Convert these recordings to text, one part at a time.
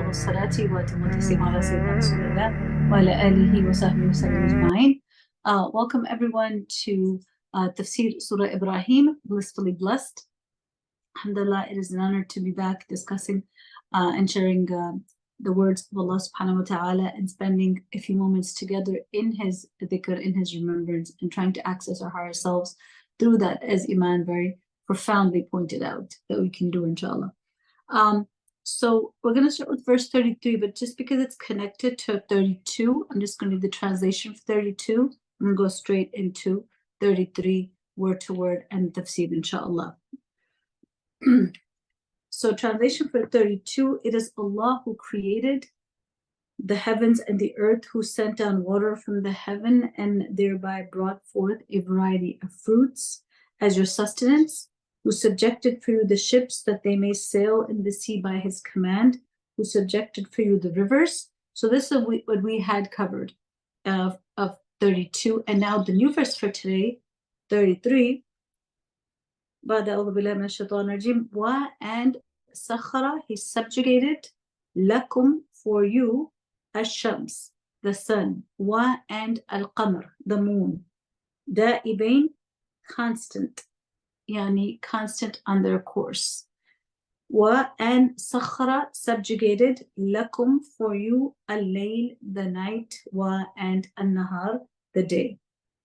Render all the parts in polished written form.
الصلاة وأتم التسليم على سيدنا رسول الله وعلى آله وصحبه وسلم أجمعين. Welcome everyone to Tafsir Surah Ibrahim, Blissfully Blessed. Alhamdulillah, it is an honor to be back discussing and sharing the words of Allah subhanahu wa ta'ala and spending a few moments together in His dhikr, in His remembrance, and trying to access our higher selves through that, as Iman very profoundly pointed out, that we can do, inshallah. So we're going to start with verse 33, but just because it's connected to 32, I'm just going to do the translation for 32. I'm going to go straight into 33, word to word, and tafsir, inshallah. So translation for 32, it is Allah who created the heavens and the earth, who sent down water from the heaven and thereby brought forth a variety of fruits as your sustenance, who subjected for you the ships that they may sail in the sea by His command, who subjected for you the rivers. So this is what we had covered of 32. And now the new verse for today, 33. Wa and sakhara, He subjugated lakum, for you, ash-shams, the sun, wa and al-qamar, the moon, da'ibain, constant, yani constant on their course. Wa and sakhara, subjugated, lakum, for you, al-layl, the night, wa and an-nahar, the day.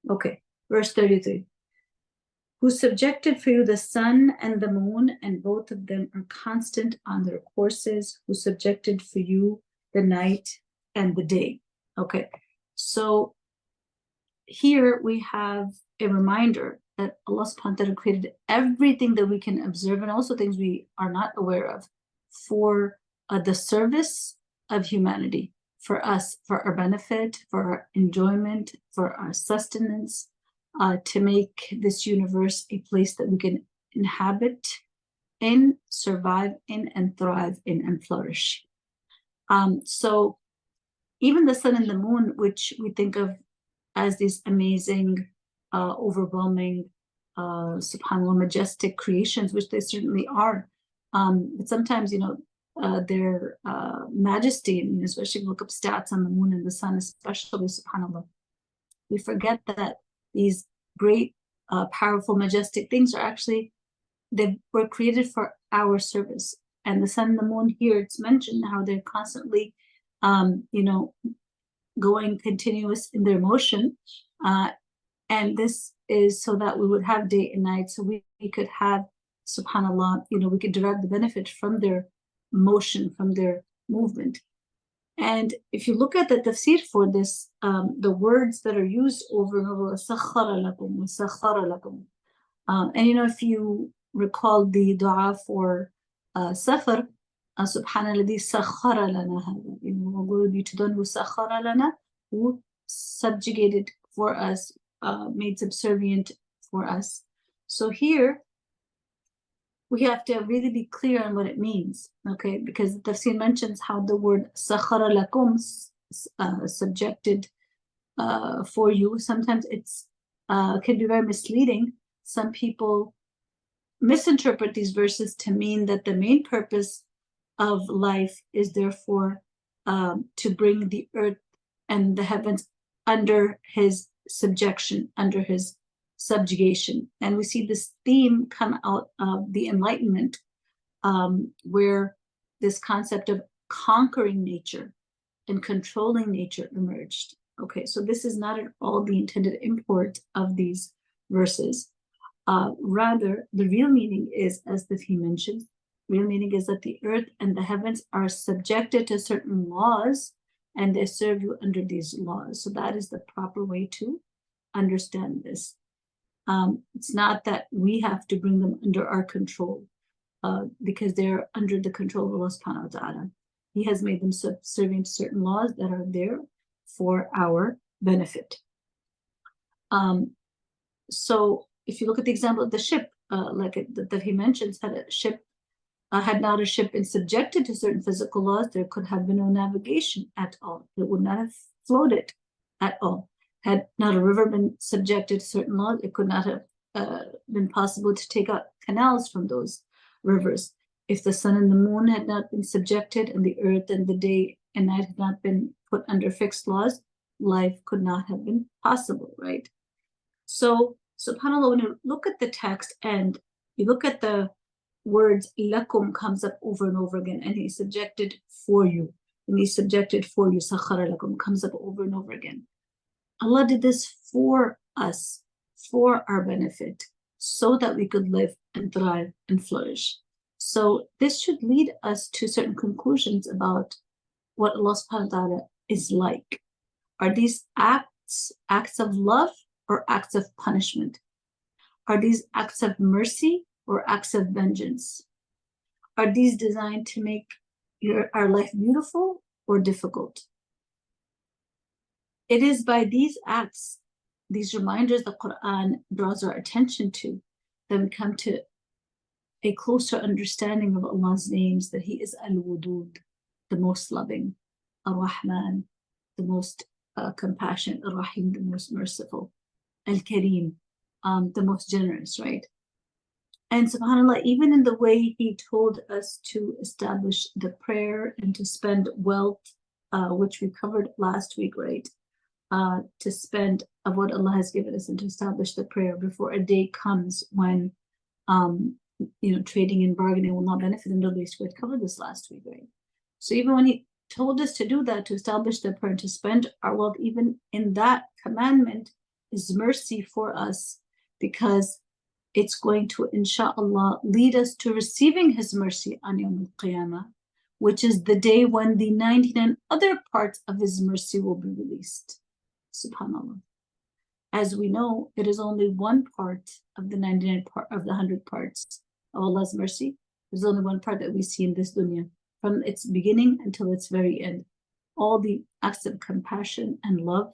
Okay, verse 33. Who subjected for you the sun and the moon, and both of them are constant on their courses, who subjected for you the night and the day. Okay, so here we have a reminder that Allah subhanahu wa ta'ala created everything that we can observe and also things we are not aware of for the service of humanity, for us, for our benefit, for our enjoyment, for our sustenance, to make this universe a place that we can inhabit in, survive in, and thrive in, and flourish. So even the sun and the moon, which we think of as these amazing, overwhelming, subhanAllah, majestic creations, which they certainly are, but sometimes, their majesty, especially if you look up stats on the moon and the sun, especially, subhanAllah, we forget that these great, powerful, majestic things are actually, they were created for our service. And the sun and the moon here, it's mentioned how they're constantly, going continuous in their motion. And this is so that we would have day and night, so we could have, subhanAllah, we could derive the benefit from their motion, from their movement. And if you look at the tafsir for this, the words that are used over and over, sakhara lakum, sakhara lakum. And if you recall the dua for safar, subhanalladhi sakhara lana hada, glory be to the one who sakhara lana, who subjugated for us, made subservient for us. So here we have to really be clear on what it means, okay? Because the tafsir mentions how the word sakhara lakum, subjected for you, sometimes it's can be very misleading. Some people misinterpret these verses to mean that the main purpose of life is therefore to bring the earth and the heavens under His subjection, under His subjugation. And we see this theme come out of the Enlightenment, where this concept of conquering nature and controlling nature emerged. Okay, so this is not at all the intended import of these verses. Rather, the real meaning is, as the theme mentions, real meaning is that the earth and the heavens are subjected to certain laws, and they serve you under these laws. So that is the proper way to understand this. It's not that we have to bring them under our control, because they're under the control of Allah subhanahu wa ta'ala. He has made them subservient to certain laws that are there for our benefit. So if you look at the example of the ship, that he mentions, had not a ship been subjected to certain physical laws, there could have been no navigation at all. It would not have floated at all. Had not a river been subjected to certain laws, it could not have been possible to take out canals from those rivers. If the sun and the moon had not been subjected, and the earth and the day and night had not been put under fixed laws, life could not have been possible, right? So, subhanAllah, when you look at the text and you look at the words, lakum comes up over and over again, and He subjected for you, and He subjected for you, sakhara lakum comes up over and over again. Allah did this for us, for our benefit, so that we could live and thrive and flourish. So this should lead us to certain conclusions about what Allah subhanahu wa ta'ala is like. Are these acts of love or acts of punishment? Are these acts of mercy or acts of vengeance? Are these designed to make our life beautiful or difficult? It is by these acts, these reminders the Quran draws our attention to, that we come to a closer understanding of Allah's names, that He is Al-Wudud, the most loving, Ar-Rahman, the most compassionate, Ar-Rahim, the most merciful, Al-Kareem, the most generous, right? And subhanAllah, even in the way He told us to establish the prayer and to spend wealth, which we covered last week, right? To spend of what Allah has given us and to establish the prayer before a day comes when trading and bargaining will not benefit in the least. We covered this last week, right? So even when He told us to do that, to establish the prayer and to spend our wealth, even in that commandment is mercy for us, because it's going to, inshallah, lead us to receiving His mercy on Yawm al-Qiyamah, which is the day when the 99 other parts of His mercy will be released. SubhanAllah. As we know, it is only one part of the 99 part of the 100 parts of Allah's mercy. There's only one part that we see in this dunya, from its beginning until its very end. All the acts of compassion and love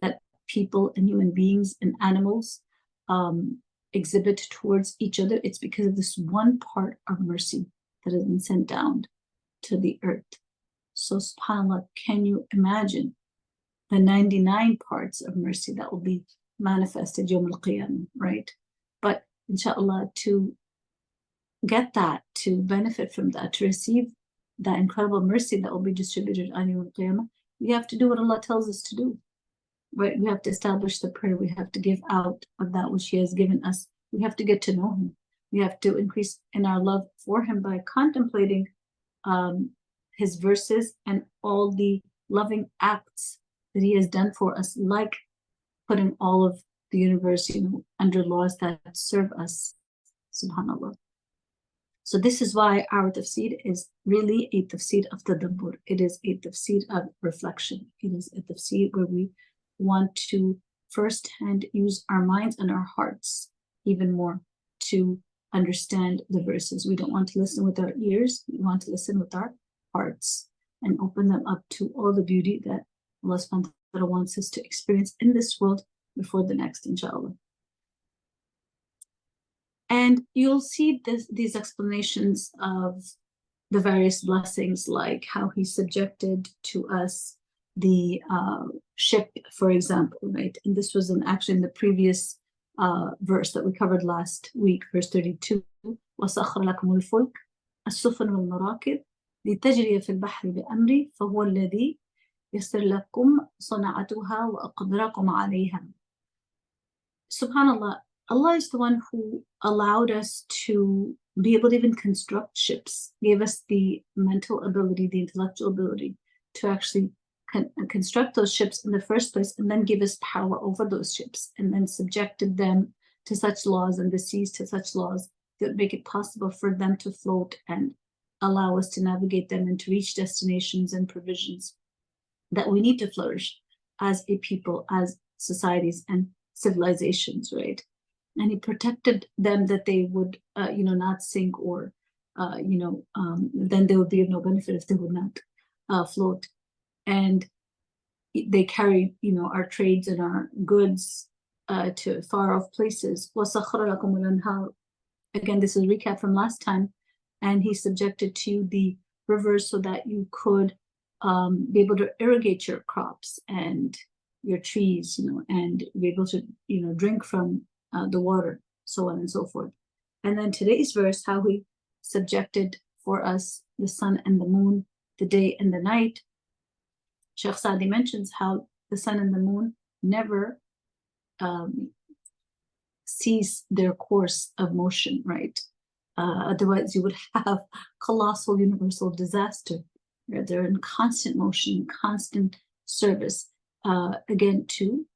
that people and human beings and animals exhibit towards each other, it's because of this one part of mercy that has been sent down to the earth. So subhanAllah, can you imagine the 99 parts of mercy that will be manifested Yawm al-Qiyamah, right? But inshallah, to get that, to benefit from that, to receive that incredible mercy that will be distributed on Yawm al-Qiyamah, we have to do what Allah tells us to do, right? We have to establish the prayer. We have to give out of that which He has given us. We have to get to know Him. We have to increase in our love for Him by contemplating His verses and all the loving acts that He has done for us, like putting all of the universe, under laws that serve us, subhanAllah. So this is why our tafsir is really a tafsir of tadabbur. It is a tafsir of reflection. It is a tafsir where we want to firsthand use our minds and our hearts even more to understand the verses. We don't want to listen with our ears. We want to listen with our hearts and open them up to all the beauty that Allah subhanahu wa ta'ala wants us to experience in this world before the next, inshallah. And you'll see these explanations of the various blessings, like how He subjected to us the ship, for example, right? And this was actually in the previous verse that we covered last week, verse 32. وَسَخَّرَ لَكُمُ الْفُلْكَ السُّفُنَ وَالْمَرَاكِبَ لِتَجْرِيَ فِي الْبَحْرِ بِأَمْرِهِ فَهُوَ الَّذِي يَسَّرَ لَكُمْ صَنَعَتُهَا وَأَقْدَرَكُمْ عَلَيْهَا. SubhanAllah, Allah is the one who allowed us to be able to even construct ships, gave us the mental ability, the intellectual ability to actually construct those ships in the first place, and then give us power over those ships, and then subjected them to such laws and the seas to such laws that make it possible for them to float and allow us to navigate them and to reach destinations and provisions that we need to flourish as a people, as societies and civilizations, right? And He protected them that they would, not sink, or, then they would be of no benefit if they would not float. And they carry, our trades and our goods to far off places. Again, this is a recap from last time. And He subjected to the rivers so that you could be able to irrigate your crops and your trees, and be able to, drink from the water, so on and so forth. And then today's verse, how He subjected for us the sun and the moon, the day and the night. Sheikh Sadi mentions how the sun and the moon never cease their course of motion, right? Otherwise, you would have colossal universal disaster. They're in constant motion, constant service, again, to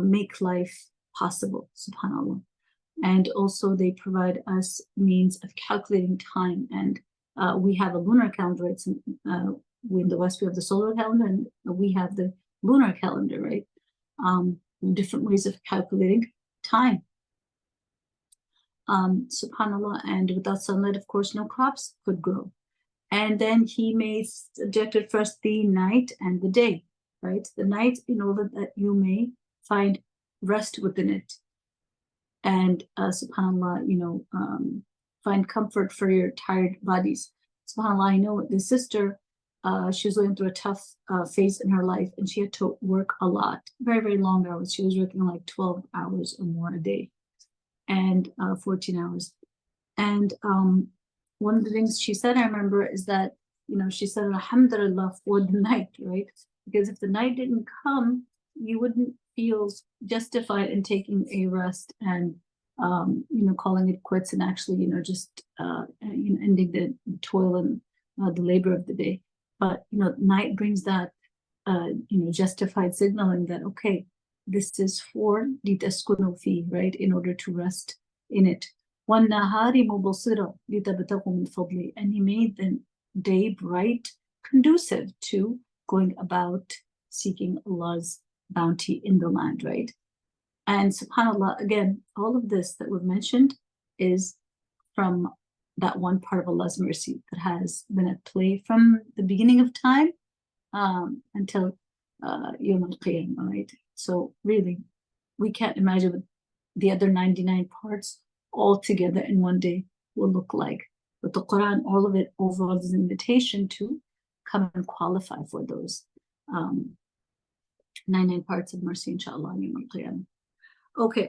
make life possible, subhanAllah. And also they provide us means of calculating time. And we have a lunar calendar. It's in the West, we have the solar calendar, and we have the lunar calendar, right? Different ways of calculating time. SubhanAllah, and without sunlight, of course, no crops could grow. And then he made subjected first the night and the day, right? The night in order that you may find rest within it. And SubhanAllah, find comfort for your tired bodies. SubhanAllah, I know the sister, she was going through a tough phase in her life, and she had to work a lot, very, very long hours. She was working like 12 hours or more a day, and 14 hours. And one of the things she said, I remember, is that, she said, Alhamdulillah for the night, right? Because if the night didn't come, you wouldn't feel justified in taking a rest and, calling it quits and actually, just ending the toil and the labor of the day. But, night brings that, justified signaling that, okay, this is for litaskunu fi, right, in order to rest in it. وَالنَّهَارِ مُبْصِرًا لِتَبْتَغُوا مِنْ فَضْلِهِ, and he made the day bright, conducive to going about seeking Allah's bounty in the land, right? And subhanAllah, again, all of this that we've mentioned is from that one part of Allah's mercy that has been at play from the beginning of time until Yawm al-Qiyamah, right? So really, we can't imagine what the other 99 parts all together in one day will look like. But the Quran, all of it overall is an invitation to come and qualify for those 99 parts of mercy, inshallah. Okay,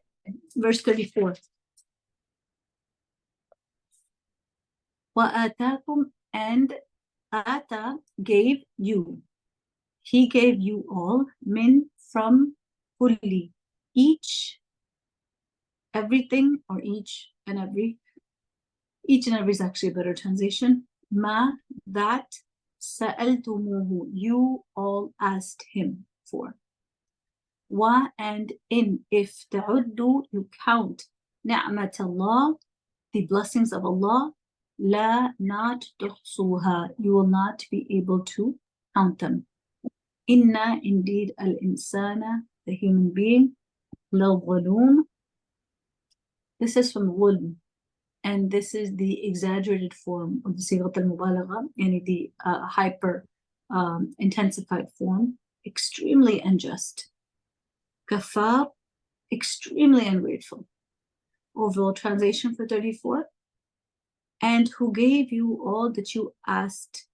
verse 34. وَآتَاكُمْ, and Ata gave you. He gave you all, min, from, fully, each, everything, or each and every is actually a better translation. Ma, that, sa'altumuhu, you all asked him for. Wa, and in, if ta'uddu, you count, ni'matallah, the blessings of Allah, la, not tuhsuha, you will not be able to count them. Inna, indeed, al-insana, the human being, la-zalum. This is from Ghulm, and this is the exaggerated form of the Sighat al-Mubalagha, and the hyper intensified form, extremely unjust. Kafar, extremely ungrateful. Overall translation for 34, and who gave you all that you asked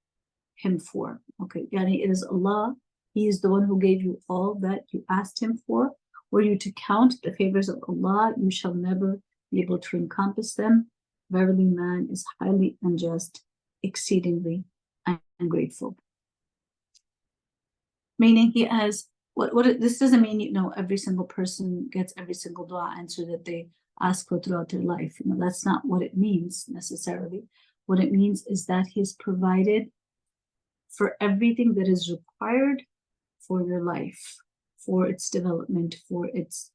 him for. Okay, yani it is Allah, he is the one who gave you all that you asked him for. Were you to count the favors of Allah, you shall never be able to encompass them. Verily, man is highly unjust, exceedingly ungrateful. Meaning he has, this doesn't mean, every single person gets every single dua answer that they ask for throughout their life. That's not what it means necessarily. What it means is that he has provided for everything that is required for your life, for its development, for its,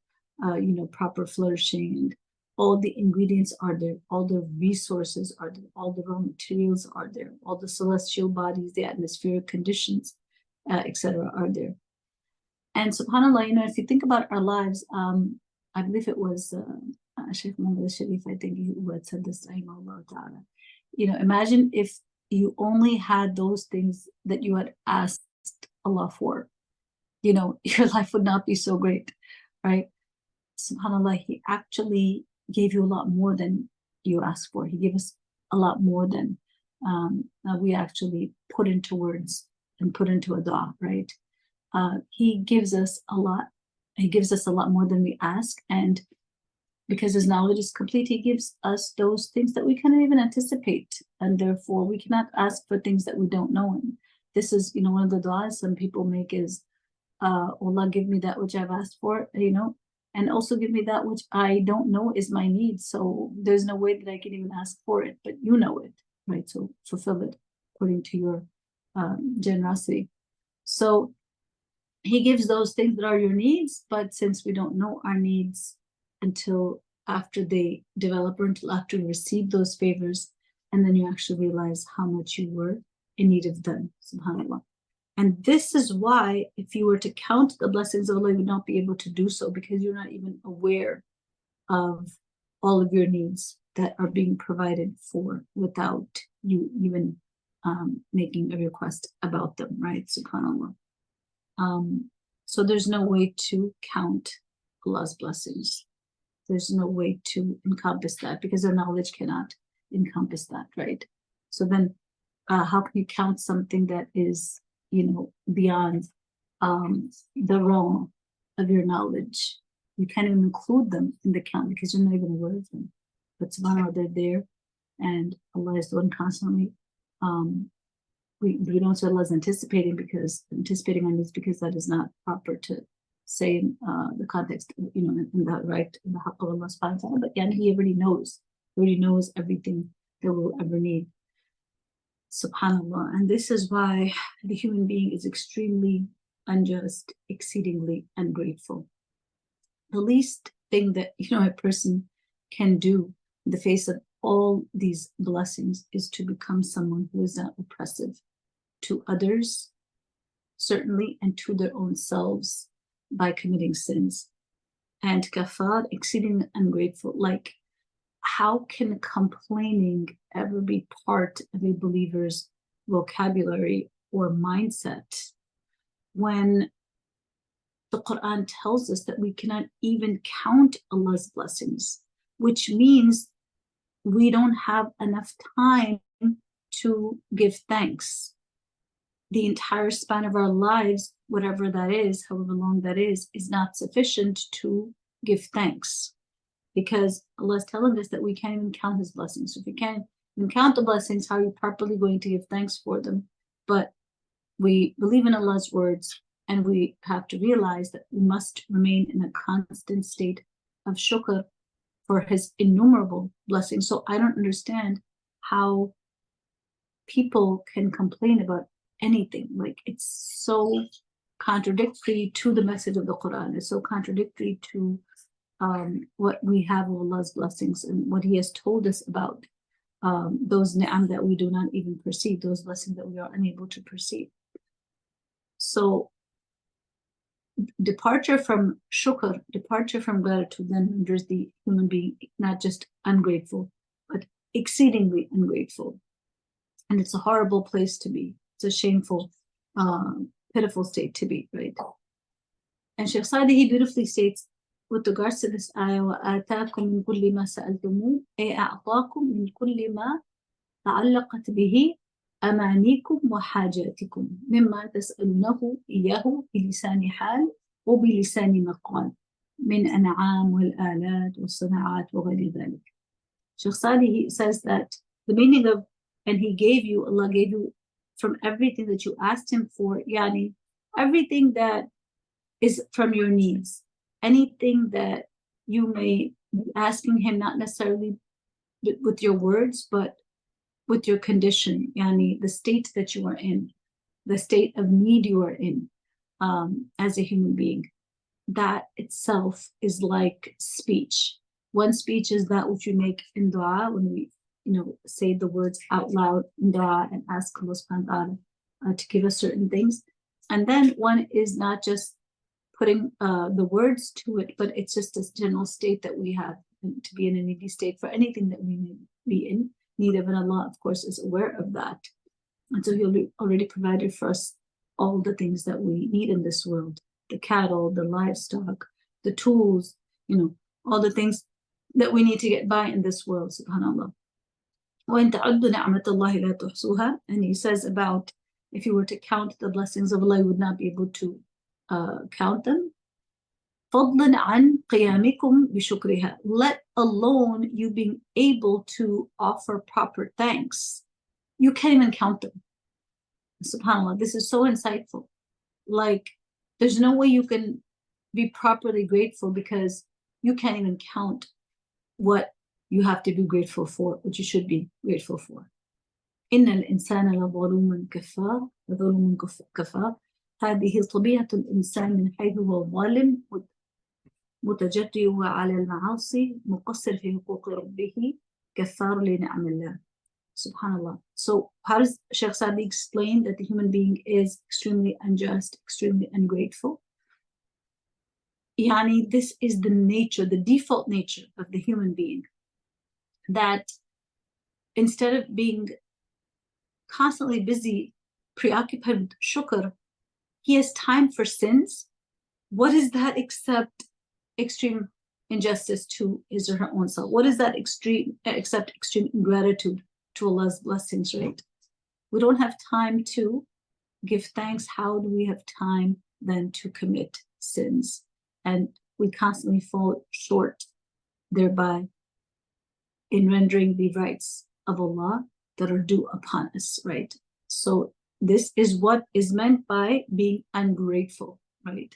proper flourishing. And all the ingredients are there, all the resources are there, all the raw materials are there, all the celestial bodies, the atmospheric conditions, etc. are there. And subhanAllah, if you think about our lives, I believe it was Shaykh Muhammad Sharif, I think, who had said this, imagine if you only had those things that you had asked Allah for, your life would not be so great, right? SubhanAllah, he actually gave you a lot more than you asked for. He gave us a lot more than we actually put into words and put into a dua, right? He gives us a lot. He gives us a lot more than we ask. And because his knowledge is complete, he gives us those things that we cannot even anticipate, and therefore we cannot ask for things that we don't know. And this is, one of the du'as some people make is, Allah, give me that which I've asked for, and also give me that which I don't know is my need. So there's no way that I can even ask for it, but you know it, right? So fulfill it according to your generosity. So he gives those things that are your needs, but since we don't know our needs until after they develop or until after we receive those favors, and then you actually realize how much you were in need of them, subhanAllah. And this is why if you were to count the blessings of Allah, you would not be able to do so, because you're not even aware of all of your needs that are being provided for without you even making a request about them, right? SubhanAllah. So there's no way to count Allah's blessings. There's no way to encompass that, because our knowledge cannot encompass that, right? So then how can you count something that is, beyond the realm of your knowledge? You can't even include them in the count because you're not even aware of them. But subhanAllah, they're there, and Allah is the one constantly. We don't say Allah is anticipating our needs, because that is not proper to say in the context, in the haqq of Allah subhanahu wa ta'ala. But He already knows everything that we'll ever need. SubhanAllah. And this is why the human being is extremely unjust, exceedingly ungrateful. The least thing that a person can do in the face of all these blessings is to become someone who is not oppressive to others, certainly, and to their own selves by committing sins. And kafar, exceedingly ungrateful. Like, how can complaining ever be part of a believer's vocabulary or mindset when the Quran tells us that we cannot even count Allah's blessings, which means we don't have enough time to give thanks. The entire span of our lives, whatever that is, however long that is not sufficient to give thanks, because Allah is telling us that we can't even count His blessings. So if you can't even count the blessings, how are you properly going to give thanks for them? But we believe in Allah's words, and we have to realize that we must remain in a constant state of shukr for His innumerable blessings. So I don't understand how people can complain about anything. Like, it's so contradictory to the message of the Quran. It's so contradictory to what we have of Allah's blessings and what He has told us about those ni'am that we do not even perceive, those blessings that we are unable to perceive. So departure from shukr, departure from gratitude, then renders the human being not just ungrateful, but exceedingly ungrateful. And it's a horrible place to be. It's a shameful, pitiful state to be, right? And Shaykh Sadi, he beautifully states, with regards to this ayah, وَآتَاكُم مِّن كُلِّ مَا سَأَلْتُمُوهُ أي أعطاكم من كل ما تعلقت به أمانيكم وحاجاتكم مما تسألونه إياه بلسان حال وبلسان مقال من أنعام والآلات والصناعات وغير ذلك. Shaykh Sadi, he says that the meaning of, and He gave you, Allah gave you from everything that you asked Him for, yani everything that is from your needs, anything that you may be asking Him, not necessarily with your words, but with your condition, yani the state that you are in, the state of need you are in as a human being. That itself is like speech. One speech is that which you make in dua, when we say the words out loud in dua and ask Allah subhanahu wa ta'ala to give us certain things. And then one is not just putting the words to it, but it's just a general state that we have to be in a needy state for anything that we may be in need of. And Allah, of course, is aware of that. And so He already provided for us all the things that we need in this world, the cattle, the livestock, the tools, all the things that we need to get by in this world, subhanAllah. وَإِن تَعُدُّوا نِعْمَةَ اللَّهِ لَا تُحْصُوهَا. And He says about, if you were to count the blessings of Allah, you would not be able to count them. فضلا عن قيامكم بشكرها. Let alone you being able to offer proper thanks. You can't even count them. SubhanAllah, this is so insightful. Like, there's no way you can be properly grateful because you can't even count what you have to be grateful for, what you should be grateful for. إن الإنسان لظلوم كفار ظلوم كفار. هذه طبيعة الإنسان من حيث هو ظالم متجرئ على المعاصي مقصر في حقوق ربه كفار لنعم الله. Subhanallah. So how does Sheikh Sadi explain that the human being is extremely unjust, extremely ungrateful? Yani, this is the nature, the default nature of the human being, that instead of being constantly busy, preoccupied with shukr, he has time for sins. What is that except extreme injustice to his or her own self? What is that except extreme ingratitude to Allah's blessings, right? We don't have time to give thanks. How do we have time then to commit sins? And we constantly fall short thereby in rendering the rights of Allah that are due upon us, right? So this is what is meant by being ungrateful, right?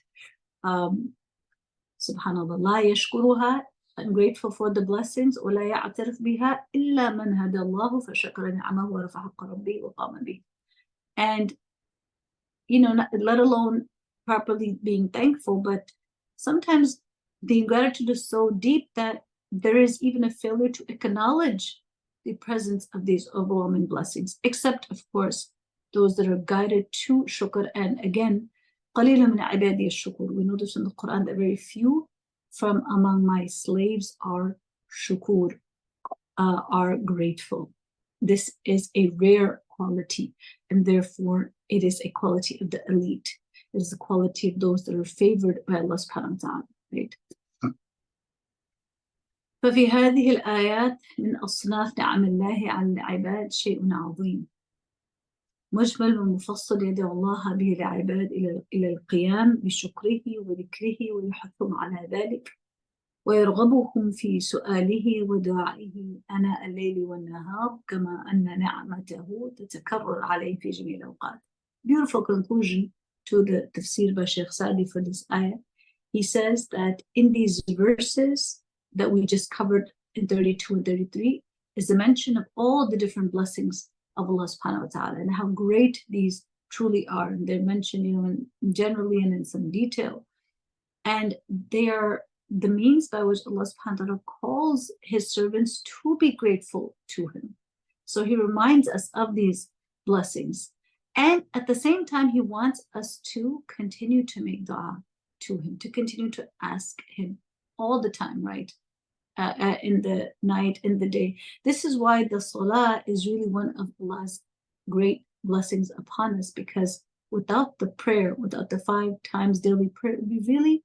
Subhanallah, لا يشكرها, ungrateful for the blessings, ولا يعترف بها إلا من هدى الله فشكر نعمه ورفع حق ربه وقام به. And, you know, let alone properly being thankful, but sometimes the ingratitude is so deep that there is even a failure to acknowledge the presence of these overwhelming blessings, except, of course, those that are guided to shukr. And again, قَلِيلٌ مِنْ عِبَادِيَ الشُّكُرُ. We notice in the Quran that very few from among my slaves are shukur, are grateful. This is a rare quality, and therefore it is a quality of the elite. It is the quality of those that are favored by Allah subhanahu wa ta'ala, right? ففي هذه الآيات من أصناف نعم الله على العباد شيء عظيم مجمل ومفصل يدعو الله به العباد إلى القيام بشكره وذكره ويحثهم على ذلك ويرغبهم في سؤاله ودعائه آناء الليل والنهار كما أن نعمته تتكرر عليه في جميع الأوقات. Beautiful conclusion to the Tafsir by Sheikh Sadi for this ayah. He says that in these verses that we just covered in 32 and 33 is the mention of all the different blessings of Allah subhanahu wa ta'ala and how great these truly are. And they're mentioned, you know, generally and in some detail. And they are the means by which Allah subhanahu wa ta'ala calls his servants to be grateful to him. So he reminds us of these blessings. And at the same time, he wants us to continue to make dua to him, to continue to ask him all the time, right? In the night, in the day. This is why the salah is really one of Allah's great blessings upon us, because without the prayer, without the 5 times daily prayer, it would be really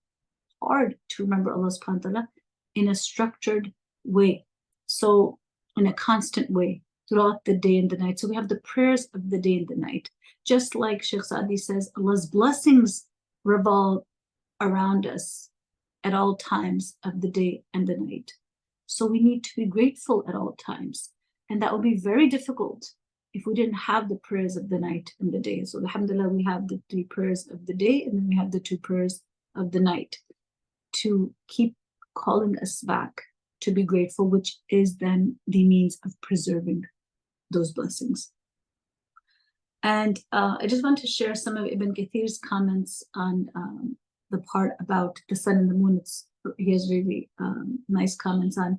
hard to remember Allah subhanahu wa ta'ala in a structured way. So in a constant way throughout the day and the night. So we have the prayers of the day and the night. Just like Sheikh Sadi says, Allah's blessings revolve around us at all times of the day and the night. So we need to be grateful at all times. And that would be very difficult if we didn't have the prayers of the night and the day. So alhamdulillah, we have the 3 prayers of the day, and then we have the 2 prayers of the night to keep calling us back to be grateful, which is then the means of preserving those blessings. And I just want to share some of Ibn Kathir's comments on the part about the sun and the moon. He has really nice comments on,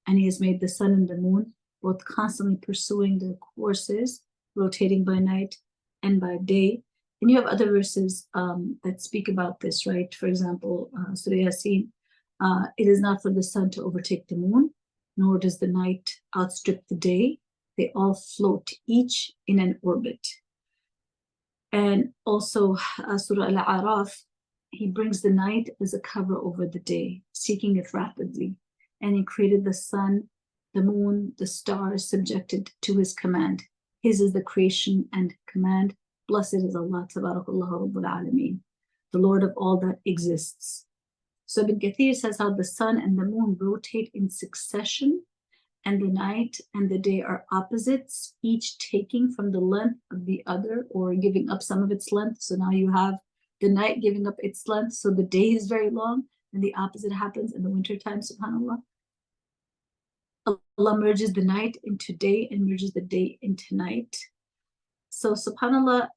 and he has made the sun and the moon both constantly pursuing their courses, rotating by night and by day. And you have other verses that speak about this, right? For example, Surah Yasin, it is not for the sun to overtake the moon, nor does the night outstrip the day. They all float, each in an orbit. And also Surah Al-A'raf, he brings the night as a cover over the day, seeking it rapidly. And he created the sun, the moon, the stars, subjected to his command. His is the creation and command. Blessed is Allah, Tabarakallah Rabbul Alameen, the Lord of all that exists. So Ibn Kathir says how the sun and the moon rotate in succession, and the night and the day are opposites, each taking from the length of the other or giving up some of its length. So now you have the night giving up its length, so the day is very long, and the opposite happens in the winter time, subhanAllah. Allah merges the night into day and merges the day into night. So subhanAllah,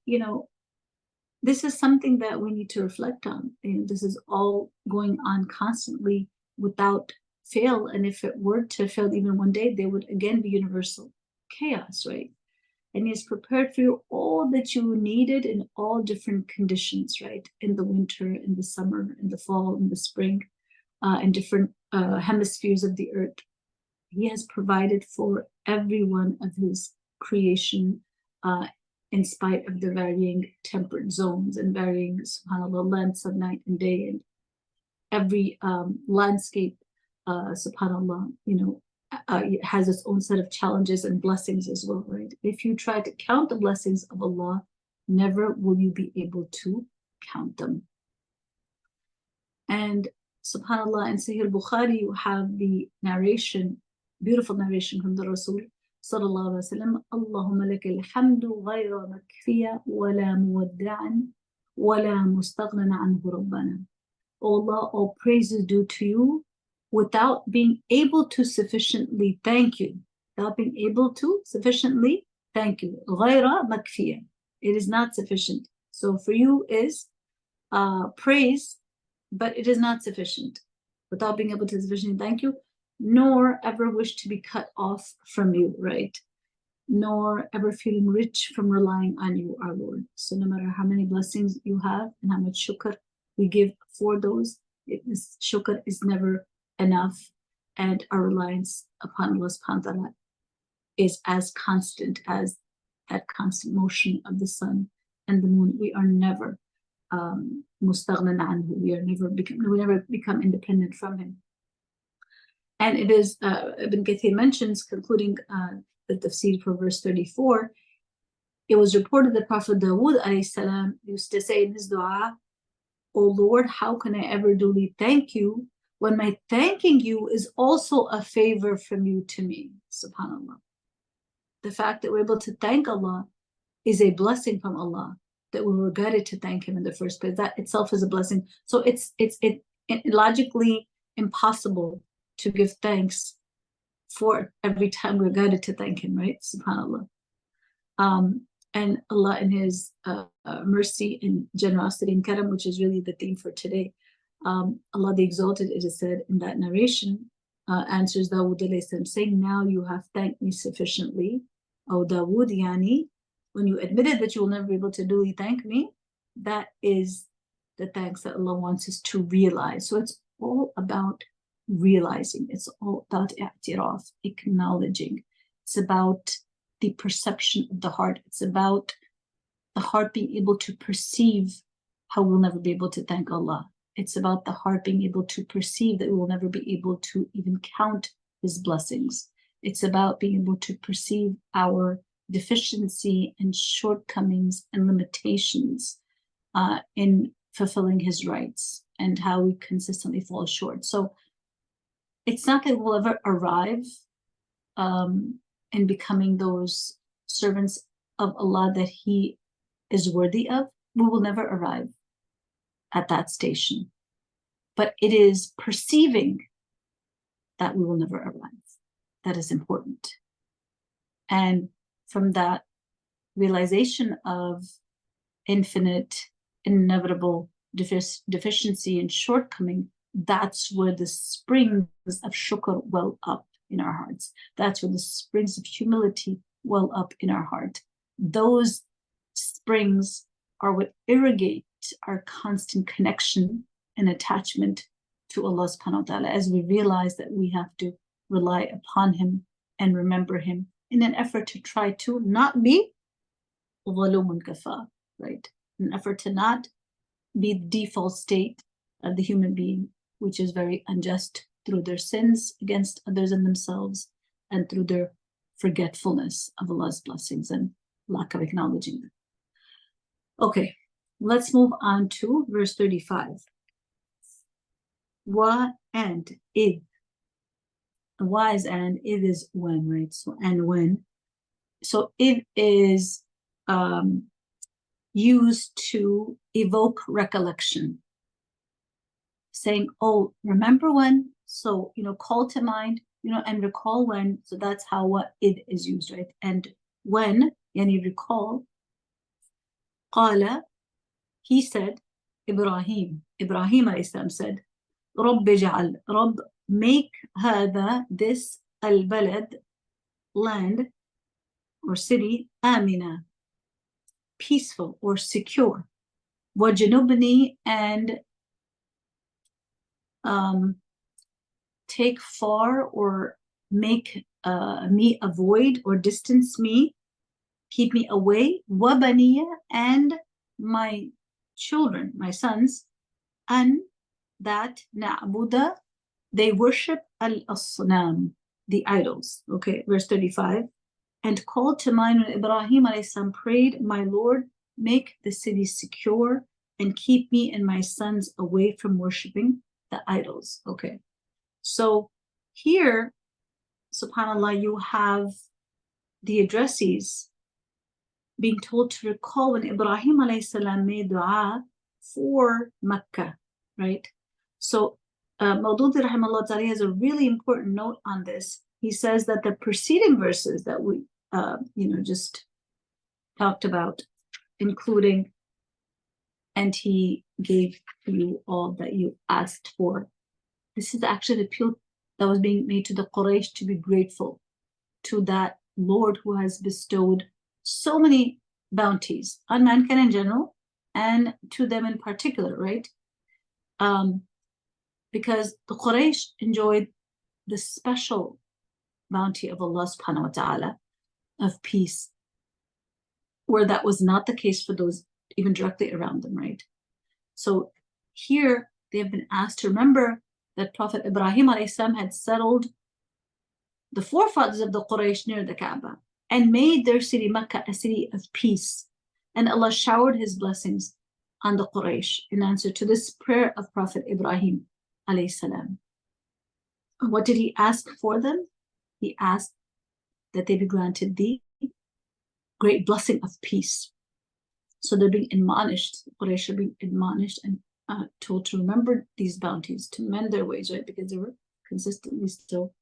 this is something that we need to reflect on. This is all going on constantly without fail. And if it were to fail even one day, there would again be universal chaos, right? And He has prepared for you all that you needed in all different conditions, right? In the winter, in the summer, in the fall, in the spring, in different hemispheres of the earth. He has provided for every one of His creation, in spite of the varying temperate zones and varying, subhanAllah, lengths of night and day, and every landscape, subhanAllah, has its own set of challenges and blessings as well, right? If you try to count the blessings of Allah, never will you be able to count them. And subhanAllah, in Sahih al-Bukhari, you have the narration, beautiful narration from the Rasul sallallahu alaihi wasallam, Allahumma lakal hamdu ghayra makfiya wala muwadda'an wala mustaghnan anhu rabbana. Allah, all praise is due to you without being able to sufficiently thank you. Without being able to sufficiently thank you. غَيْرَ مَكْفِيَةٍ. It is not sufficient. So for you is praise, but it is not sufficient. Without being able to sufficiently thank you, nor ever wish to be cut off from you, right? Nor ever feeling rich from relying on you, our Lord. So no matter how many blessings you have and how much shukr we give for those, shukr is never enough, and our reliance upon Allah subhanahu wa ta'ala is as constant as that constant motion of the sun and the moon. We are never mustaghnan anhu. We never become independent from Him. And it is, Ibn Kathir mentions, concluding the Tafsir for verse 34, it was reported that Prophet Dawood alayhi salam used to say in his dua, O Lord, how can I ever duly thank you when my thanking you is also a favor from you to me? SubhanAllah. The fact that we're able to thank Allah is a blessing from Allah, that we were guided to thank Him in the first place. That itself is a blessing. So it's logically impossible to give thanks for every time we're guided to thank Him, right? SubhanAllah. And Allah in His mercy and generosity and karam, which is really the theme for today, Allah the Exalted, it is said in that narration, answers Dawood alayhi salam, saying, now you have thanked me sufficiently, O Dawood, yani, when you admitted that you will never be able to duly thank me, that is the thanks that Allah wants us to realize. So it's all about realizing. It's all about i'tiraf, acknowledging. It's about the perception of the heart. It's about the heart being able to perceive how we'll never be able to thank Allah. It's about the heart being able to perceive that we will never be able to even count His blessings. It's about being able to perceive our deficiency and shortcomings and limitations in fulfilling His rights and how we consistently fall short. So it's not that we'll ever arrive in becoming those servants of Allah that He is worthy of. We will never arrive at that station. But it is perceiving that we will never arrive that is important. And from that realization of infinite, inevitable deficiency and shortcoming, that's where the springs of shukr well up in our hearts. That's where the springs of humility well up in our heart. Those springs are what irrigate our constant connection and attachment to Allah subhanahu wa ta'ala, as we realize that we have to rely upon Him and remember Him in an effort to try to not be ظلوم كفار, right? In an effort to not be the default state of the human being, which is very unjust through their sins against others and themselves, and through their forgetfulness of Allah's blessings and lack of acknowledging them. Okay, let's move on to verse 35. wa and id. Wa is and, id is when, right? So and when. So it is used to evoke recollection, saying, oh, remember when? So, call to mind, and recall when. So that's how what it is used, right? And when, yani recall, qala, he said, Ibrahim alayhi salam said, رب جعل, رب, make هذا, this, البلد, land or city, آمنة, peaceful or secure, وجنبني, and take far or make me avoid or distance me, keep me away, وبني, and my children, my sons, and that نعبد, they worship al-asnam, the idols. Okay, verse 35. And called to mind when Ibrahim alayhi salam prayed, my Lord, make the city secure and keep me and my sons away from worshiping the idols. Okay, so here, subhanAllah, you have the addressees being told to recall when Ibrahim alayhi salam made dua for Mecca, right? So Maududi rahimahullah ta'ala has a really important note on this. He says that the preceding verses that we just talked about, including, and he gave you all that you asked for, this is actually the appeal that was being made to the Quraysh to be grateful to that Lord who has bestowed so many bounties on mankind in general and to them in particular, right? Because the Quraysh enjoyed the special bounty of Allah subhanahu wa ta'ala of peace, where that was not the case for those even directly around them, right? So here they have been asked to remember that Prophet Ibrahim alayhi salam had settled the forefathers of the Quraysh near the Kaaba and made their city Mecca a city of peace. And Allah showered his blessings on the Quraysh in answer to this prayer of Prophet Ibrahim alayhi salam. What did he ask for them? He asked that they be granted the great blessing of peace. So they're being admonished, Quraysh are being admonished and told to remember these bounties, to mend their ways, right? Because they were consistently still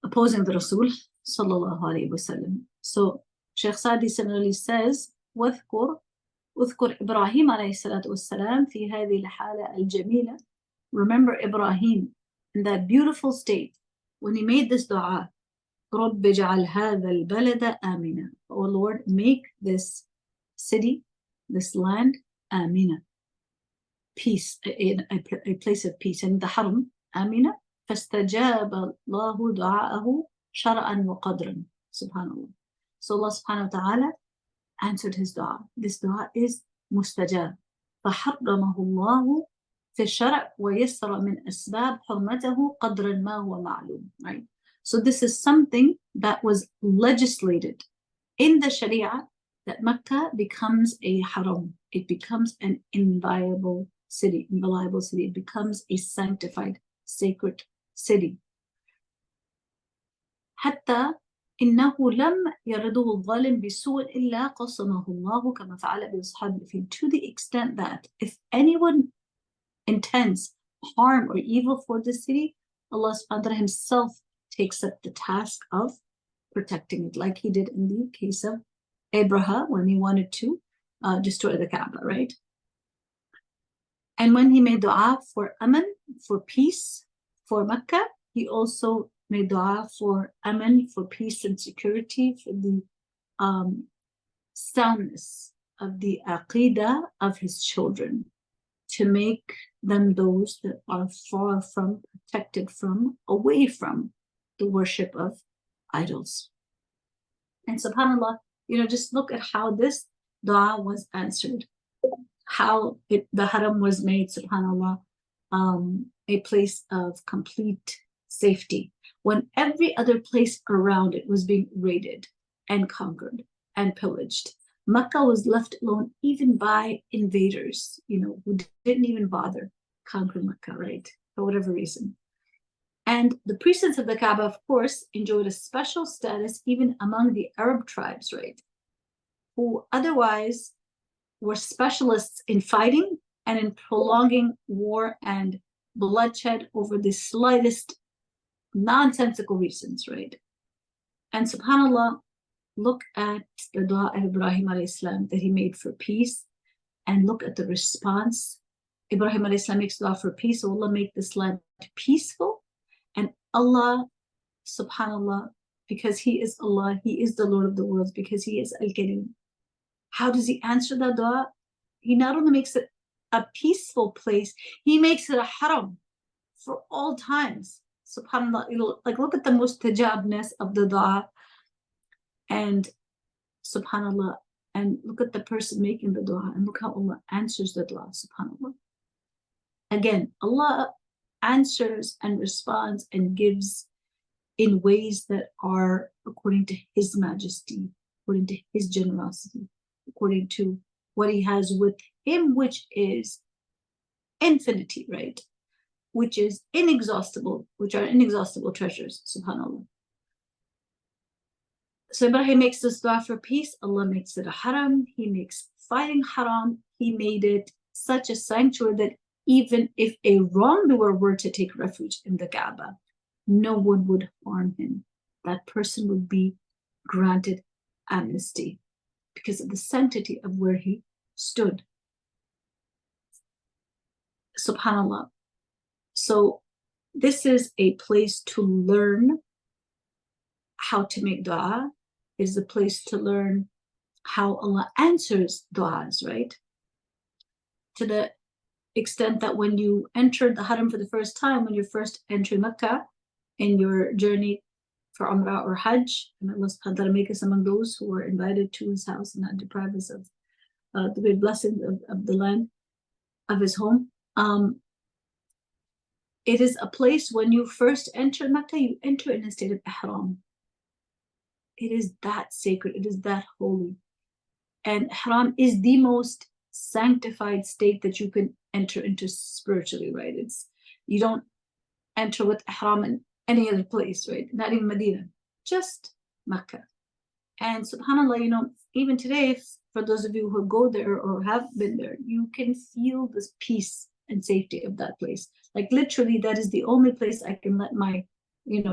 opposing the Rasul sallallahu alayhi wasallam. So Shaykh Sadi similarly says, اذكر إبراهيم عليه الصلاة والسلام في هذه الحالة الجميلة. Remember Ibrahim in that beautiful state when he made this dua, رب اجعل هذا البلد آمنا. Oh Lord, make this city, this land, آمنا, peace, a place of peace. And the haram, آمنا, فاستجاب الله دعاءه شرعا وقدرا. Subhanallah. So Allah subhanahu wa ta'ala answered his dua. This dua is mustajab. فحرمه الله في الشرع ويسر من أسباب حرمته قدرا ما هو معلوم. Right? So this is something that was legislated in the Sharia, that Mecca becomes a haram. It becomes an inviolable city. It becomes a sanctified, sacred city. حتى إنه لم يرده الظالم بسوء إلا قصمه الله كما فعل بأصحاب الفيل. To the extent that if anyone intends harm or evil for the city, Allah subhanahu wa ta'ala himself takes up the task of protecting it, like he did in the case of Abraham when he wanted to destroy the Kaaba, right? And when he made dua for aman, for peace, for Mecca, he also made dua for aman, for peace and security, for the soundness of the aqidah of his children, to make them those that are far from, protected from, away from the worship of idols. And subhanAllah, just look at how this dua was answered, how the haram was made, subhanAllah, a place of complete safety, when every other place around it was being raided and conquered and pillaged. Mecca was left alone even by invaders, who didn't even bother conquering Mecca, right? For whatever reason. And the precincts of the Kaaba, of course, enjoyed a special status even among the Arab tribes, right? Who otherwise were specialists in fighting and in prolonging war and bloodshed over the slightest nonsensical reasons, right? And subhanAllah, look at the dua of Ibrahim alayhi salam that he made for peace, and look at the response. Ibrahim alayhi salam makes dua for peace. So Allah make this land peaceful. And Allah, subhanAllah, because He is Allah, He is the Lord of the worlds, because He is Al-Karim. How does He answer that dua? He not only makes it a peaceful place, He makes it a haram for all times. SubhanAllah, like look at the mustajabness of the dua, and SubhanAllah, and look at the person making the dua, and look how Allah answers the dua, SubhanAllah. Again, Allah answers and responds and gives in ways that are according to His majesty, according to His generosity, according to what He has with Him, which is infinity, right? Which is inexhaustible, which are inexhaustible treasures, subhanAllah. So Ibrahim makes this dua for peace. Allah makes it a haram. He makes fighting haram. He made it such a sanctuary that even if a wrongdoer were to take refuge in the Kaaba, no one would harm him. That person would be granted amnesty because of the sanctity of where he stood. SubhanAllah. So this is a place to learn how to make dua. It is a place to learn how Allah answers duas, right? To the extent that when you enter the haram for the first time, when you're first entering Mecca in your journey for Umrah or Hajj, and Allah subhanahu wa ta'ala make us among those who were invited to His house and not deprive us of the great blessing of the land, of His home. It is a place when you first enter Mecca, you enter in a state of ihram. It is that sacred, it is that holy. And ihram is the most sanctified state that you can enter into spiritually, right? You don't enter with ihram in any other place, right? Not even Medina, just Mecca. And subhanAllah, even today, for those of you who go there or have been there, you can feel this peace and safety of that place. Like literally, that is the only place I can let my,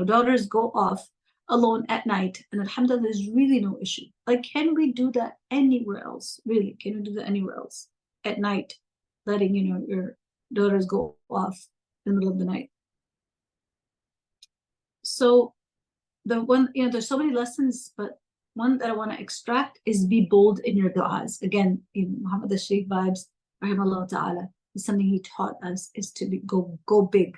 daughters go off alone at night, and alhamdulillah, there's really no issue. Like, can we do that anywhere else? Really, can we do that anywhere else at night, letting your daughters go off in the middle of the night? So the one, there's so many lessons, but one that I want to extract is be bold in your du'as. Again, Muhammad al-Shaykh vibes, rahimahullah ta'ala, is something he taught us, is to go big,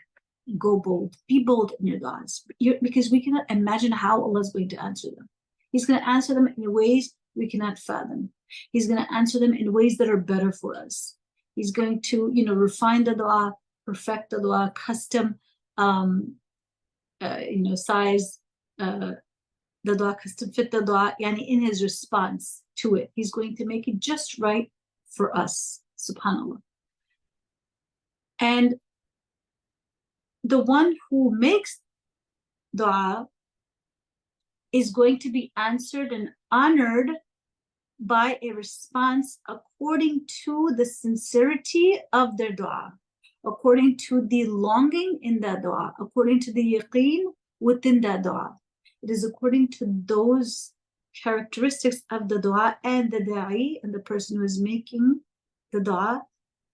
go bold, be bold in your du'as, because we cannot imagine how Allah is going to answer them. He's going to answer them in ways we cannot fathom. He's going to answer them in ways that are better for us. He's going to, refine the dua, perfect the dua, custom, size the dua, custom fit the dua, in His response to it. He's going to make it just right for us, subhanAllah. And the one who makes dua is going to be answered and honored by a response according to the sincerity of their dua, according to the longing in that dua, according to the yaqeen within that dua. It is according to those characteristics of the dua and the da'i and the person who is making the dua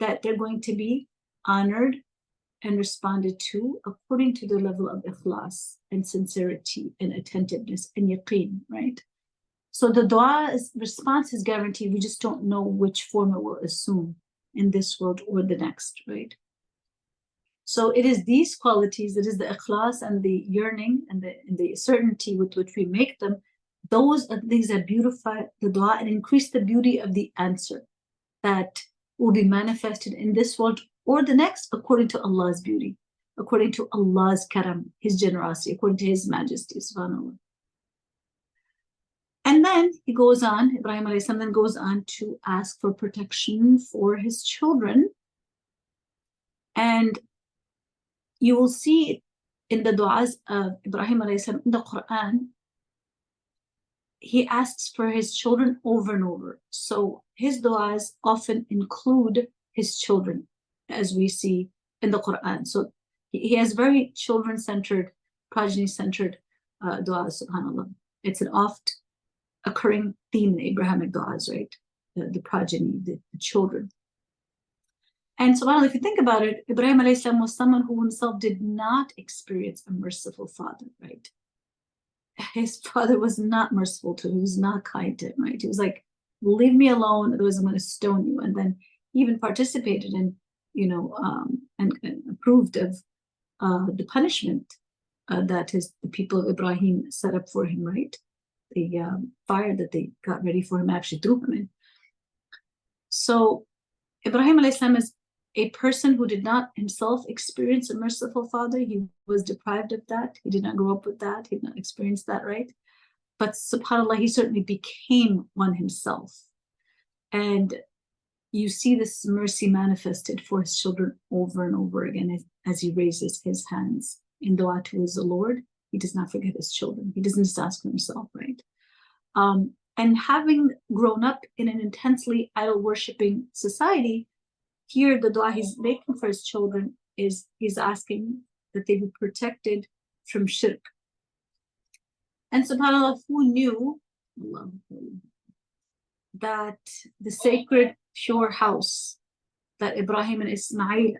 that they're going to be honored and responded to according to the level of ikhlas and sincerity and attentiveness and yaqeen, right? So the dua's response is guaranteed. We just don't know which form it will assume in this world or the next, right? So it is these qualities, it is the ikhlas and the yearning and the certainty with which we make them, those are things that beautify the dua and increase the beauty of the answer that will be manifested in this world or the next according to Allah's beauty, according to Allah's karam, His generosity, according to His majesty, subhanAllah. And then he goes on, Ibrahim alayhi salam then goes on to ask for protection for his children. And you will see in the du'as of Ibrahim alayhi salam in the Quran, he asks for his children over and over. So his du'as often include his children, as we see in the Quran. So he has very children-centered, progeny-centered du'as, subhanAllah. It's an oft occurring theme in Abrahamic du'as, right? The progeny, the children. And subhanAllah, if you think about it, Ibrahim alayhi salam was someone who himself did not experience a merciful father, right? His father was not merciful to him. He was not kind to him, right? He was like, leave me alone, otherwise I'm going to stone you. And then he even participated in, and approved of the punishment that the people of Ibrahim set up for him, right? The fire that they got ready for him actually threw him in. So Ibrahim alayhi salam is a person who did not himself experience a merciful father. He was deprived of that. He did not grow up with that. He did not experience that, right? But subhanAllah, he certainly became one himself. And you see this mercy manifested for his children over and over again as he raises his hands in dua to his Lord. He does not forget his children. He doesn't just ask for himself, right? And having grown up in an intensely idol-worshipping society, here the dua he's making for his children is he's asking that they be protected from shirk. And subhanAllah, who knew that the sacred pure house that Ibrahim and Ismail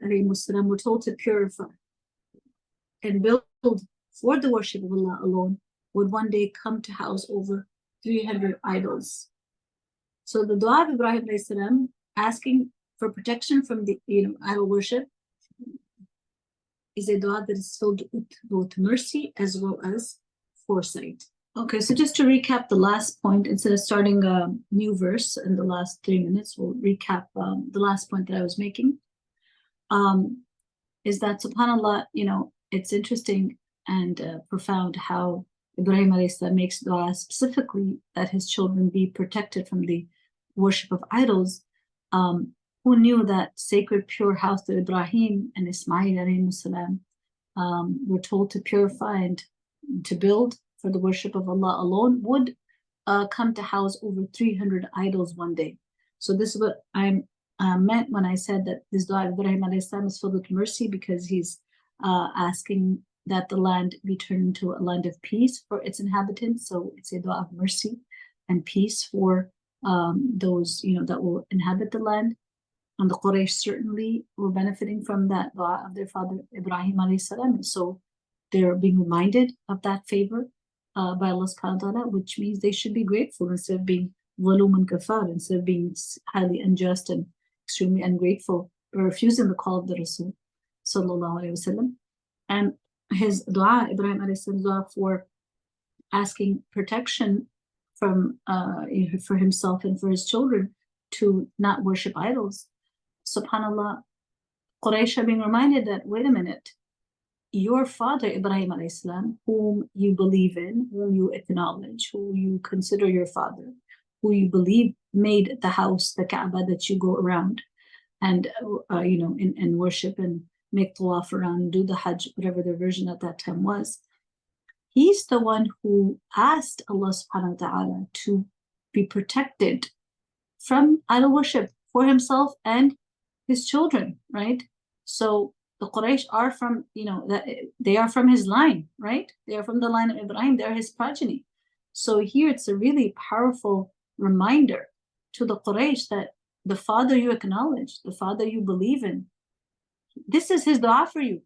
were told to purify and build for the worship of Allah alone would one day come to house over 300 idols. So the dua of Ibrahim asking for protection from the idol worship is a dua that is filled with both mercy as well as foresight. Okay, so just to recap the last point, instead of starting a new verse in the last 3 minutes, we'll recap the last point that I was making. Is that subhanAllah, it's interesting and profound how Ibrahim alayhi salam makes dua specifically that his children be protected from the worship of idols. Who knew that sacred pure house that Ibrahim and Ismail alayhi salam were told to purify and to build for the worship of Allah alone would come to house over 300 idols one day. So this is what I meant when I said that this dua of Ibrahim alayhi salam is filled with mercy, because he's asking that the land be turned into a land of peace for its inhabitants. So it's a dua of mercy and peace for those that will inhabit the land. And the Quraysh certainly were benefiting from that dua of their father Ibrahim alayhi salam. And so they're being reminded of that favor by Allah subhanahu wa ta'ala, which means they should be grateful instead of being walum and kafar, instead of being highly unjust and extremely ungrateful or refusing the call of the Rasul sallallahu alayhi wasallam. And his dua, Ibrahim alayhi salam's dua for asking protection from for himself and for his children to not worship idols. SubhanAllah, Quraysh are being reminded that, wait a minute, your father Ibrahim alayhi salam, whom you believe in, whom you acknowledge, who you consider your father, who you believe made the house, the Kaaba that you go around and and worship and make tawaf around, do the Hajj, whatever their version at that time was. He's the one who asked Allah subhanahu wa ta'ala to be protected from idol worship for himself and his children, right? So the Quraysh are from, they are from his line, right? They are from the line of Ibrahim. They're his progeny. So here it's a really powerful reminder to the Quraysh that the father you acknowledge, the father you believe in, this is his dua for you.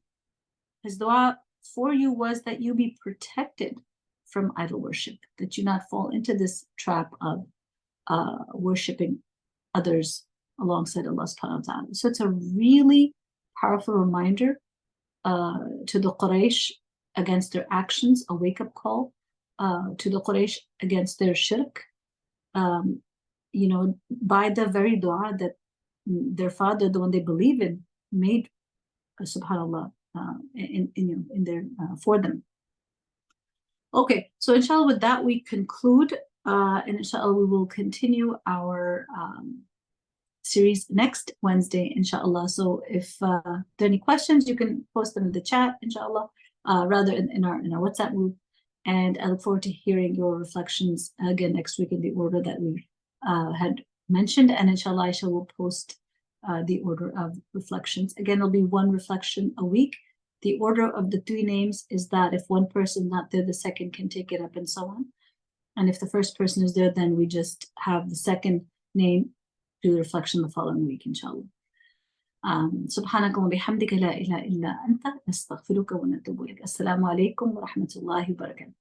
His dua for you was that you be protected from idol worship, that you not fall into this trap of worshiping others alongside Allah subhanahu wa ta'ala. So it's a really powerful reminder to the Quraysh against their actions, a wake-up call to the Quraysh against their shirk, by the very dua that their father, the one they believe in, made, subhanAllah, in their for them. Okay, so inshallah, with that we conclude And inshallah, we will continue our series next Wednesday, inshallah. So if there are any questions, you can post them in the chat, inshallah, rather in our WhatsApp group. And I look forward to hearing your reflections again next week in the order that we had mentioned. And inshallah, Aisha will post the order of reflections. Again, it'll be one reflection a week. The order of the 3 names is that if one person is not there, the second can take it up and so on. And if the first person is there, then we just have the second name do the reflection the following week, inshallah. سبحانك وبحمدك لا إله إلا أنت نستغفرك ونتوب إليك. السلام عليكم ورحمة الله وبركاته.